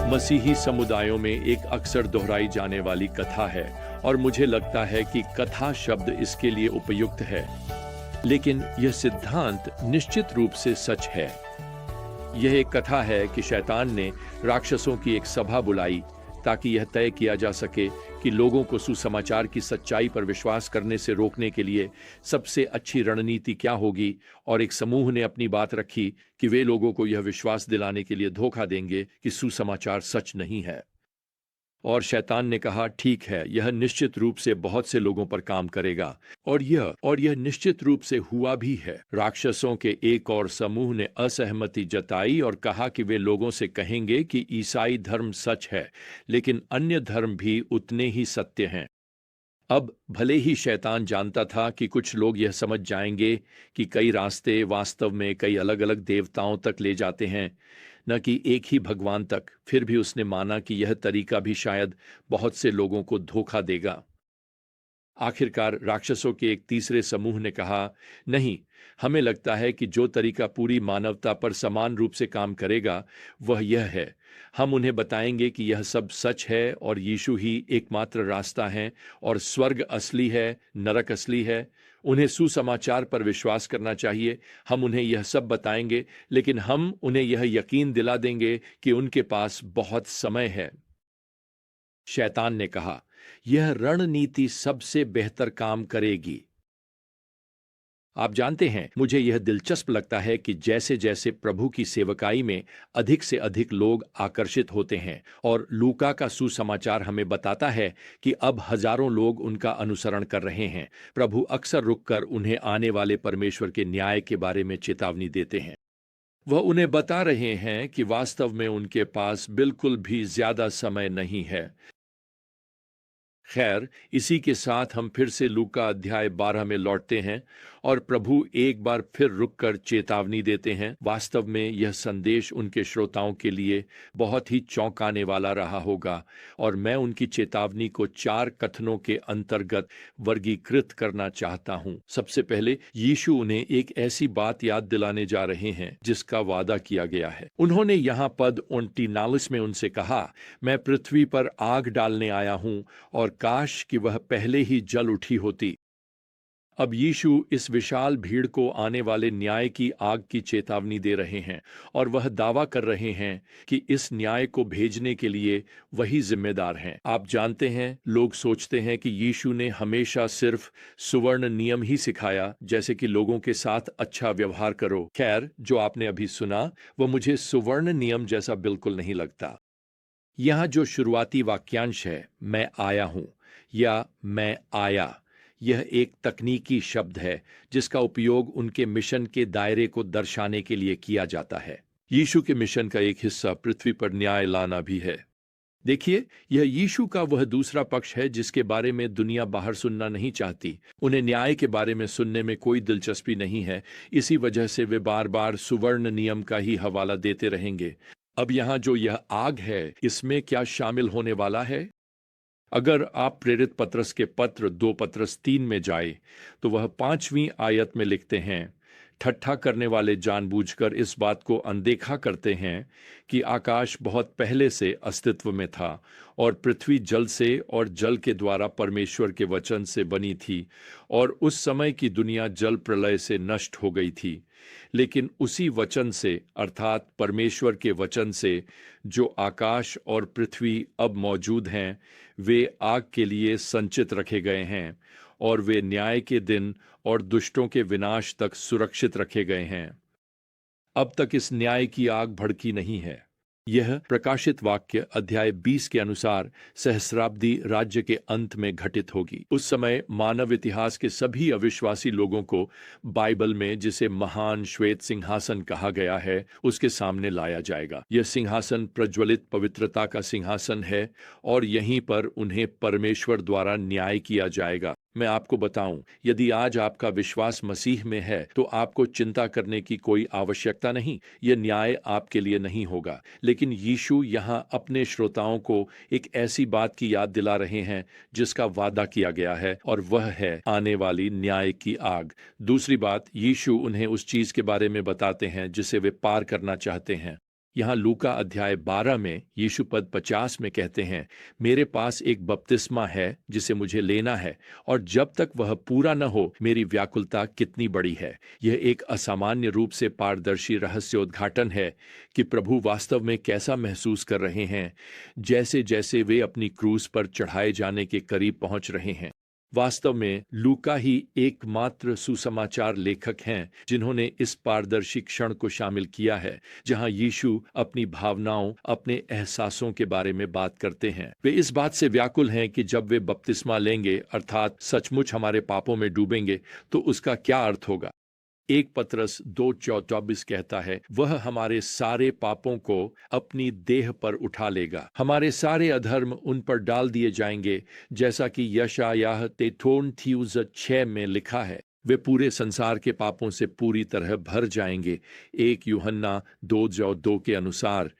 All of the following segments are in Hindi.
मसीही समुदायों में एक अक्सर दोहराई जाने वाली कथा है और मुझे लगता है कि कथा शब्द इसके लिए उपयुक्त है। लेकिन यह सिद्धांत निश्चित रूप से सच है। यह एक कथा है कि शैतान ने राक्षसों की एक सभा बुलाई ताकि यह तय किया जा सके कि लोगों को सुसमाचार की सच्चाई पर विश्वास करने से रोकने के लिए सबसे अच्छी रणनीति क्या होगी, और एक समूह ने अपनी बात रखी कि वे लोगों को यह विश्वास दिलाने के लिए धोखा देंगे कि सुसमाचार सच नहीं है। और शैतान ने कहा, ठीक है, यह निश्चित रूप से बहुत से लोगों पर काम करेगा। और यह निश्चित रूप से हुआ भी है। राक्षसों के एक और समूह ने असहमति जताई और कहा कि वे लोगों से कहेंगे कि ईसाई धर्म सच है, लेकिन अन्य धर्म भी उतने ही सत्य हैं। अब भले ही शैतान जानता था कि कुछ लोग यह समझ जाएंगे कि कई रास्ते वास्तव में कई अलग अलग देवताओं तक ले जाते हैं, न कि एक ही भगवान तक, फिर भी उसने माना कि यह तरीका भी शायद बहुत से लोगों को धोखा देगा। आखिरकार राक्षसों के एक तीसरे समूह ने कहा, नहीं, हमें लगता है कि जो तरीका पूरी मानवता पर समान रूप से काम करेगा वह यह है। हम उन्हें बताएंगे कि यह सब सच है और यीशु ही एकमात्र रास्ता है और स्वर्ग असली है, नरक असली है। उन्हें सुसमाचार पर विश्वास करना चाहिए। हम उन्हें यह सब बताएंगे, लेकिन हम उन्हें यह यकीन दिला देंगे कि उनके पास बहुत समय है। शैतान ने कहा, यह रणनीति सबसे बेहतर काम करेगी। आप जानते हैं, मुझे यह दिलचस्प लगता है कि जैसे जैसे प्रभु की सेवकाई में अधिक से अधिक लोग आकर्षित होते हैं, और लूका का सुसमाचार हमें बताता है कि अब हजारों लोग उनका अनुसरण कर रहे हैं, प्रभु अक्सर रुककर उन्हें आने वाले परमेश्वर के न्याय के बारे में चेतावनी देते हैं। वह उन्हें बता रहे हैं कि वास्तव में उनके पास बिल्कुल भी ज्यादा समय नहीं है। खैर, इसी के साथ हम फिर से लूका अध्याय 12 में लौटते हैं और प्रभु एक बार फिर रुककर चेतावनी देते हैं। वास्तव में यह संदेश उनके श्रोताओं के लिए बहुत ही चौंकाने वाला रहा होगा, और मैं उनकी चेतावनी को 4 कथनों के अंतर्गत वर्गीकृत करना चाहता हूं। सबसे पहले यीशु उन्हें एक ऐसी बात याद दिलाने जा रहे हैं जिसका वादा किया गया है। उन्होंने यहाँ पद 39 में उनसे कहा, मैं पृथ्वी पर आग डालने आया हूं और काश कि वह पहले ही जल उठी होती। अब यीशु इस विशाल भीड़ को आने वाले न्याय की आग की चेतावनी दे रहे हैं, और वह दावा कर रहे हैं कि इस न्याय को भेजने के लिए वही जिम्मेदार हैं। आप जानते हैं, लोग सोचते हैं कि यीशु ने हमेशा सिर्फ सुवर्ण नियम ही सिखाया, जैसे कि लोगों के साथ अच्छा व्यवहार करो। खैर, जो आपने अभी सुना वह मुझे सुवर्ण नियम जैसा बिल्कुल नहीं लगता। यहाँ जो शुरुआती वाक्यांश है, मैं आया हूं या मैं आया, यह एक तकनीकी शब्द है जिसका उपयोग उनके मिशन के दायरे को दर्शाने के लिए किया जाता है। यीशु के मिशन का एक हिस्सा पृथ्वी पर न्याय लाना भी है। देखिए, यह यीशु का वह दूसरा पक्ष है जिसके बारे में दुनिया बाहर सुनना नहीं चाहती। उन्हें न्याय के बारे में सुनने में कोई दिलचस्पी नहीं है। इसी वजह से वे बार बार सुवर्ण नियम का ही हवाला देते रहेंगे। अब यहाँ जो यह आग है, इसमें क्या शामिल होने वाला है? अगर आप प्रेरित पत्रस के पत्र 2 पत्रस 3 में जाए तो वह 5वीं आयत में लिखते हैं, ठट्ठा करने वाले जानबूझकर इस बात को अनदेखा करते हैं कि आकाश बहुत पहले से अस्तित्व में था और पृथ्वी जल से और जल के द्वारा परमेश्वर के वचन से बनी थी, और उस समय की दुनिया जल प्रलय से नष्ट हो गई थी। लेकिन उसी वचन से, अर्थात परमेश्वर के वचन से, जो आकाश और पृथ्वी अब मौजूद हैं, वे आग के लिए संचित रखे गए हैं, और वे न्याय के दिन और दुष्टों के विनाश तक सुरक्षित रखे गए हैं। अब तक इस न्याय की आग भड़की नहीं है। यह प्रकाशित वाक्य अध्याय 20 के अनुसार सहस्राब्दी राज्य के अंत में घटित होगी। उस समय मानव इतिहास के सभी अविश्वासी लोगों को बाइबल में जिसे महान श्वेत सिंहासन कहा गया है, उसके सामने लाया जाएगा। यह सिंहासन प्रज्वलित पवित्रता का सिंहासन है, और यहीं पर उन्हें परमेश्वर द्वारा न्याय किया जाएगा। मैं आपको बताऊं, यदि आज आपका विश्वास मसीह में है तो आपको चिंता करने की कोई आवश्यकता नहीं। यह न्याय आपके लिए नहीं होगा। लेकिन यीशु यहाँ अपने श्रोताओं को एक ऐसी बात की याद दिला रहे हैं जिसका वादा किया गया है, और वह है आने वाली न्याय की आग। दूसरी बात, यीशु उन्हें उस चीज के बारे में बताते हैं जिसे वे पार करना चाहते हैं। यहाँ लूका अध्याय 12 में यीशु पद 50 में कहते हैं, मेरे पास एक बपतिस्मा है जिसे मुझे लेना है, और जब तक वह पूरा न हो मेरी व्याकुलता कितनी बड़ी है। यह एक असामान्य रूप से पारदर्शी रहस्योद्घाटन है कि प्रभु वास्तव में कैसा महसूस कर रहे हैं जैसे जैसे वे अपनी क्रूस पर चढ़ाए जाने के करीब पहुंच रहे हैं। वास्तव में लूका ही एकमात्र सुसमाचार लेखक हैं जिन्होंने इस पारदर्शी क्षण को शामिल किया है जहां यीशु अपनी भावनाओं, अपने एहसासों के बारे में बात करते हैं। वे इस बात से व्याकुल हैं कि जब वे बपतिस्मा लेंगे, अर्थात सचमुच हमारे पापों में डूबेंगे, तो उसका क्या अर्थ होगा। 1 पतरस 2:24 कहता है, वह हमारे सारे पापों को अपनी देह पर उठा लेगा, हमारे सारे अधर्म उन पर डाल दिए जाएंगे, जैसा कि यशायाह 33:6 में लिखा है। वे पूरे संसार के पापों से पूरी तरह भर जाएंगे, 1 यूहन्ना 2:2 के अनुसार।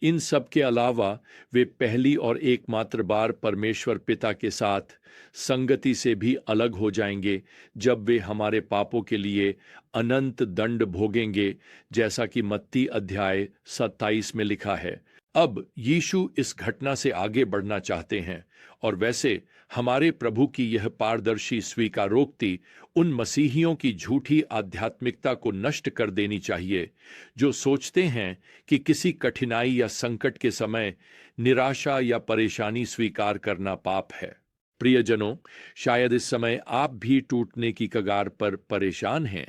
इन सब के अलावा वे पहली और एकमात्र बार परमेश्वर पिता के साथ संगति से भी अलग हो जाएंगे जब वे हमारे पापों के लिए अनंत दंड भोगेंगे, जैसा कि मत्ती अध्याय 27 में लिखा है। अब यीशु इस घटना से आगे बढ़ना चाहते हैं, और वैसे हमारे प्रभु की यह पारदर्शी स्वीकारोक्ति उन मसीहियों की झूठी आध्यात्मिकता को नष्ट कर देनी चाहिए जो सोचते हैं कि किसी कठिनाई या संकट के समय निराशा या परेशानी स्वीकार करना पाप है। प्रियजनों, शायद इस समय आप भी टूटने की कगार पर परेशान हैं।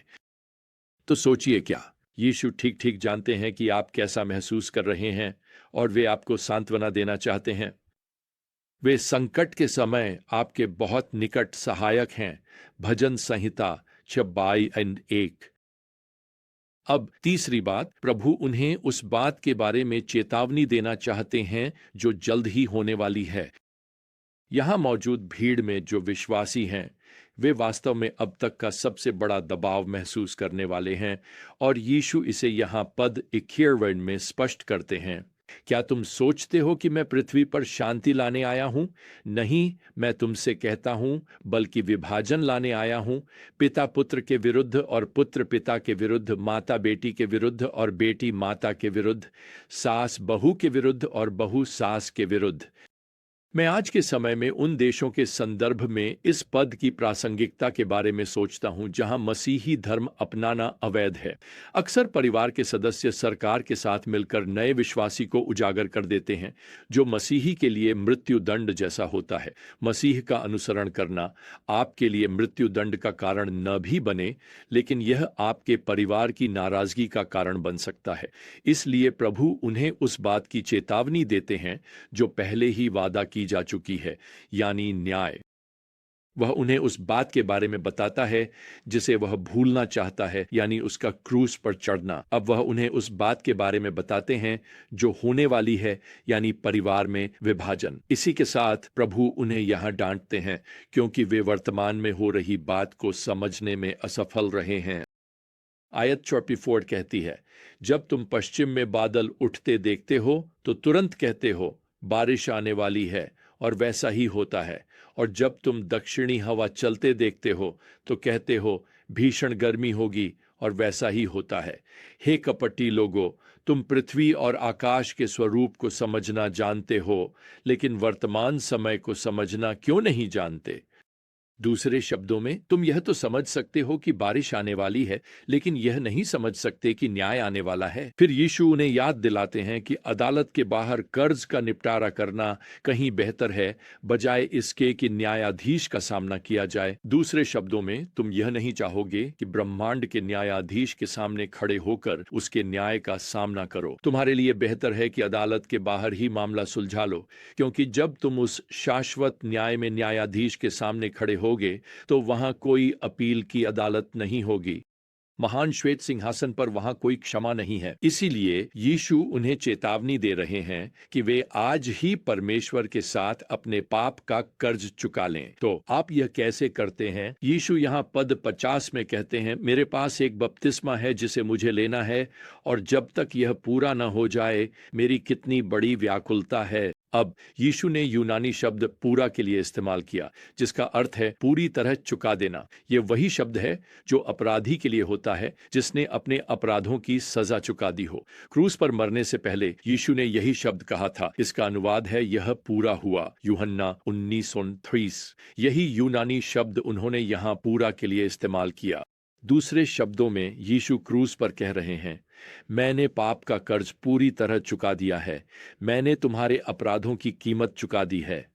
तो सोचिए, क्या यीशु ठीक ठीक जानते हैं कि आप कैसा महसूस कर रहे हैं और वे आपको सांत्वना देना चाहते हैं। वे संकट के समय आपके बहुत निकट सहायक हैं। भजन संहिता 26:1। अब तीसरी बात, प्रभु उन्हें उस बात के बारे में चेतावनी देना चाहते हैं जो जल्द ही होने वाली है। यहां मौजूद भीड़ में जो विश्वासी हैं, वे वास्तव में अब तक का सबसे बड़ा दबाव महसूस करने वाले हैं, और यीशु इसे यहां पद 21 में स्पष्ट करते हैं। क्या तुम सोचते हो कि मैं पृथ्वी पर शांति लाने आया हूं? नहीं, मैं तुमसे कहता हूं, बल्कि विभाजन लाने आया हूं। पिता पुत्र के विरुद्ध और पुत्र पिता के विरुद्ध, माता बेटी के विरुद्ध और बेटी माता के विरुद्ध, सास बहू के विरुद्ध और बहू सास के विरुद्ध। मैं आज के समय में उन देशों के संदर्भ में इस पद की प्रासंगिकता के बारे में सोचता हूं जहां मसीही धर्म अपनाना अवैध है। अक्सर परिवार के सदस्य सरकार के साथ मिलकर नए विश्वासी को उजागर कर देते हैं, जो मसीही के लिए मृत्यु दंड जैसा होता है। मसीह का अनुसरण करना आपके लिए मृत्यु दंड का कारण न भी बने, लेकिन यह आपके परिवार की नाराजगी का कारण बन सकता है। इसलिए प्रभु उन्हें उस बात की चेतावनी देते हैं जो पहले ही वादा की जा चुकी है, यानी न्याय। वह उन्हें उस बात के बारे में बताता है जिसे वह भूलना चाहता है, यानी उसका क्रूस पर चढ़ना। अब वह उन्हें उस बात के बारे में बताते हैं जो होने वाली है, यानी परिवार में विभाजन। इसी के साथ प्रभु उन्हें यहां डांटते हैं क्योंकि वे वर्तमान में हो रही बात को समझने में असफल रहे हैं। आयत 24 कहती है, जब तुम पश्चिम में बादल उठते देखते हो तो तुरंत कहते हो बारिश आने वाली है, और वैसा ही होता है। और जब तुम दक्षिणी हवा चलते देखते हो तो कहते हो भीषण गर्मी होगी, और वैसा ही होता है। हे कपटी लोगों, तुम पृथ्वी और आकाश के स्वरूप को समझना जानते हो, लेकिन वर्तमान समय को समझना क्यों नहीं जानते? दूसरे शब्दों में, तुम यह तो समझ सकते हो कि बारिश आने वाली है, लेकिन यह नहीं समझ सकते कि न्याय आने वाला है। फिर यीशु उन्हें याद दिलाते हैं कि अदालत के बाहर कर्ज का निपटारा करना कहीं बेहतर है, बजाय इसके कि न्यायाधीश का सामना किया जाए। दूसरे शब्दों में, तुम यह नहीं चाहोगे कि ब्रह्मांड के न्यायाधीश के सामने खड़े होकर उसके न्याय का सामना करो। तुम्हारे लिए बेहतर है कि अदालत के बाहर ही मामला सुलझा लो, क्योंकि जब तुम उस शाश्वत न्याय में न्यायाधीश के सामने खड़े होगे तो वहां कोई अपील की अदालत नहीं होगी। महान श्वेत सिंहासन पर वहां कोई क्षमा नहीं है। इसीलिए यीशु उन्हें चेतावनी दे रहे हैं कि वे आज ही परमेश्वर के साथ अपने पाप का कर्ज चुका लें। तो आप यह कैसे करते हैं? यीशु यहाँ पद 50 में कहते हैं, मेरे पास एक बपतिस्मा है जिसे मुझे लेना है, और जब तक यह पूरा न हो जाए मेरी कितनी बड़ी व्याकुलता है। अब यीशु ने यूनानी शब्द पूरा के लिए इस्तेमाल किया, जिसका अर्थ है पूरी तरह चुका देना। ये वही शब्द है जो अपराधी के लिए होता है जिसने अपने अपराधों की सजा चुका दी हो। क्रूस पर मरने से पहले यीशु ने यही शब्द कहा था। इसका अनुवाद है यह पूरा हुआ, यूहन्ना 19:30। यही यूनानी शब्द उन्होंने यहाँ पूरा के लिए इस्तेमाल किया। दूसरे शब्दों में यीशु क्रूस पर कह रहे हैं, मैंने पाप का कर्ज पूरी तरह चुका दिया है, मैंने तुम्हारे अपराधों की कीमत चुका दी है।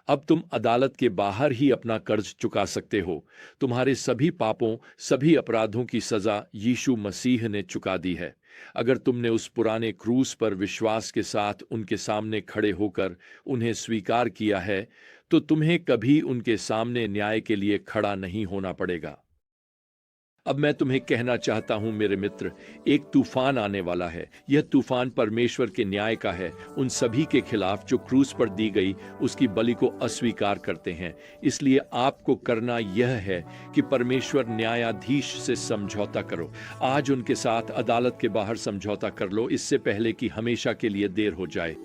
अब तुम अदालत के बाहर ही अपना कर्ज चुका सकते हो। तुम्हारे सभी पापों, सभी अपराधों की सजा यीशु मसीह ने चुका दी है। अगर तुमने उस पुराने क्रूस पर विश्वास के साथ उनके सामने खड़े होकर उन्हें स्वीकार किया है, तो तुम्हें कभी उनके सामने न्याय के लिए खड़ा नहीं होना पड़ेगा। अब मैं तुम्हें कहना चाहता हूं मेरे मित्र, एक तूफान आने वाला है। यह तूफान परमेश्वर के न्याय का है, उन सभी के खिलाफ जो क्रूस पर दी गई उसकी बलि को अस्वीकार करते हैं। इसलिए आपको करना यह है कि परमेश्वर न्यायाधीश से समझौता करो। आज उनके साथ अदालत के बाहर समझौता कर लो, इससे पहले कि हमेशा के लिए देर हो जाए।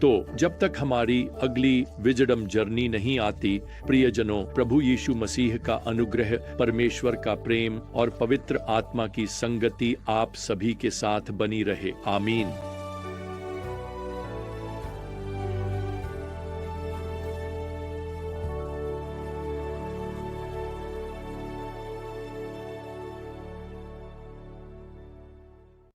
तो जब तक हमारी अगली विजडम जर्नी नहीं आती, प्रियजनों, प्रभु यीशु मसीह का अनुग्रह, परमेश्वर का प्रेम और पवित्र आत्मा की संगति आप सभी के साथ बनी रहे। आमीन।